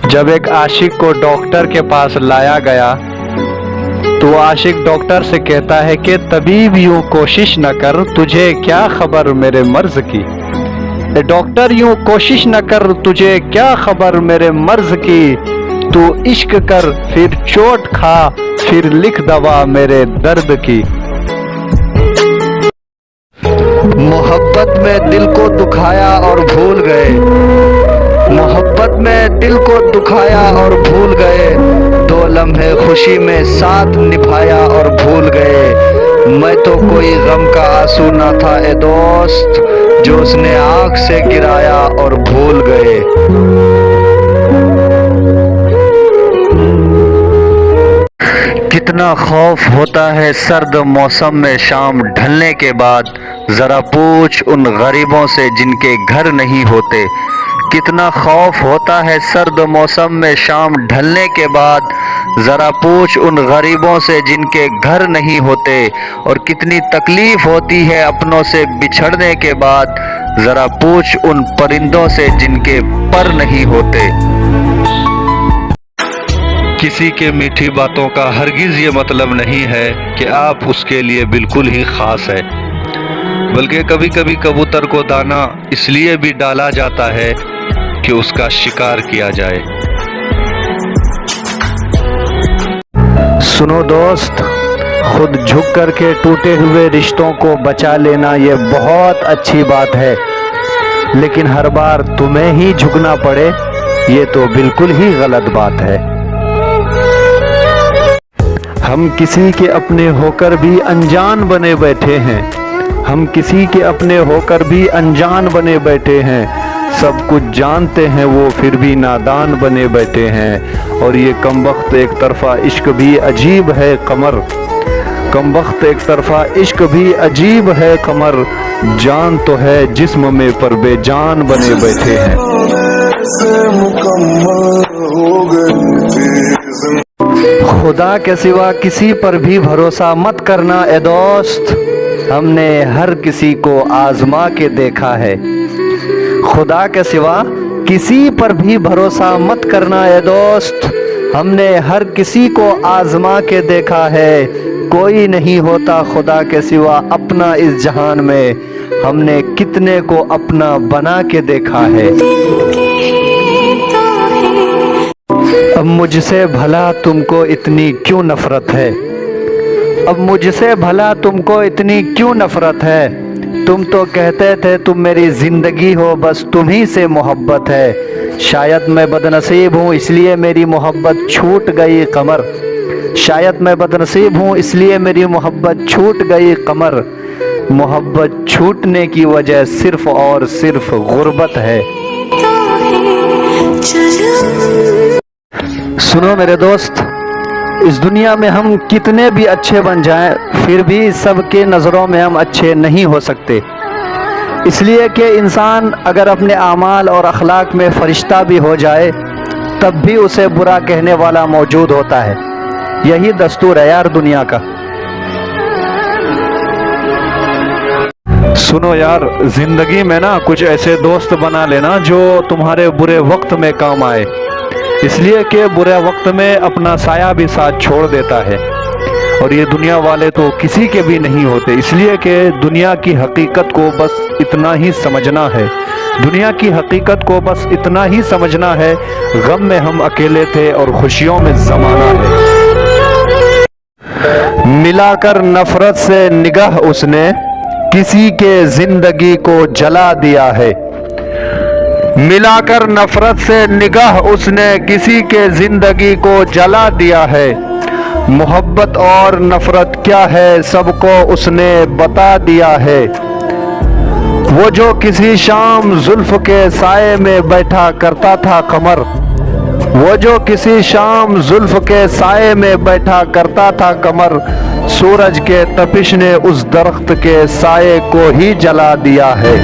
जब एक आशिक को डॉक्टर के पास लाया गया तो आशिक डॉक्टर से कहता है कि तबीब यूं कोशिश न कर, तुझे क्या खबर मेरे मर्ज की। डॉक्टर यूं कोशिश न कर, तुझे क्या खबर मेरे मर्ज की। तू इश्क कर फिर चोट खा, फिर लिख दवा मेरे दर्द की। मोहब्बत में दिल को दुखाया और भूल गए, मोहब्बत में दिल को दुखाया और भूल गए। दो लम्हे खुशी में साथ निभाया और भूल गए। मैं तो कोई गम का आंसू ना था ए दोस्त, जो उसने आँख से गिराया और भूल गए। कितना खौफ होता है सर्द मौसम में शाम ढलने के बाद, जरा पूछ उन गरीबों से जिनके घर नहीं होते। कितना खौफ होता है सर्द मौसम में शाम ढलने के बाद, जरा पूछ उन गरीबों से जिनके घर नहीं होते। और कितनी तकलीफ होती है अपनों से बिछड़ने के बाद, जरा पूछ उन परिंदों से जिनके पर नहीं होते। किसी के मीठी बातों का हरगिज ये मतलब नहीं है कि आप उसके लिए बिल्कुल ही खास है, बल्कि कभी कभी कबूतर को दाना इसलिए भी डाला जाता है कि उसका शिकार किया जाए। सुनो दोस्त, खुद झुक करके टूटे हुए रिश्तों को बचा लेना ये बहुत अच्छी बात है, लेकिन हर बार तुम्हें ही झुकना पड़े ये तो बिल्कुल ही गलत बात है। हम किसी के अपने होकर भी अनजान बने बैठे हैं, हम किसी के अपने होकर भी अनजान बने बैठे हैं। सब कुछ जानते हैं वो फिर भी नादान बने बैठे हैं। और ये कमबख्त एक तरफा इश्क भी अजीब है कमर, कमबख्त एक तरफा इश्क भी अजीब है कमर। जान तो है जिस्म में पर बेजान बने बैठे हैं। खुदा के सिवा किसी पर भी भरोसा मत करना ए दोस्त, हमने हर किसी को आजमा के देखा है। खुदा के सिवा किसी पर भी भरोसा मत करना ए दोस्त, हमने हर किसी को आजमा के देखा है। कोई नहीं होता खुदा के सिवा अपना इस जहान में, हमने कितने को अपना बना के देखा है। अब मुझसे भला तुमको इतनी क्यों नफरत है, अब मुझसे भला तुमको इतनी क्यों नफरत है। तुम तो कहते थे तुम मेरी जिंदगी हो, बस तुम्ही से मोहब्बत है। शायद मैं बदनसीब हूँ इसलिए मेरी मोहब्बत छूट गई कमर, शायद मैं बदनसीब हूँ इसलिए मेरी मोहब्बत छूट गई कमर। मोहब्बत छूटने की वजह सिर्फ और सिर्फ गुर्बत है। सुनो मेरे दोस्त, इस दुनिया में हम कितने भी अच्छे बन जाएं, फिर भी सबके नज़रों में हम अच्छे नहीं हो सकते। इसलिए कि इंसान अगर अपने आमाल और अखलाक में फरिश्ता भी हो जाए तब भी उसे बुरा कहने वाला मौजूद होता है। यही दस्तूर है यार दुनिया का। सुनो यार, जिंदगी में ना कुछ ऐसे दोस्त बना लेना जो तुम्हारे बुरे वक्त में काम आए, इसलिए कि बुरे वक्त में अपना साया भी साथ छोड़ देता है। और ये दुनिया वाले तो किसी के भी नहीं होते, इसलिए कि दुनिया की हकीकत को बस इतना ही समझना है, दुनिया की हकीकत को बस इतना ही समझना है। गम में हम अकेले थे और खुशियों में ज़माना है। मिलाकर नफरत से निगाह उसने किसी के जिंदगी को जला दिया है, मिलाकर नफरत से निगाह उसने किसी के जिंदगी को जला दिया है। मोहब्बत और नफरत क्या है सबको उसने बता दिया है। वो जो किसी शाम जुल्फ के साए में बैठा करता था कमर, वो जो किसी शाम जुल्फ के साए में बैठा करता था कमर। सूरज के तपिश ने उस दरख्त के साए को ही जला दिया है।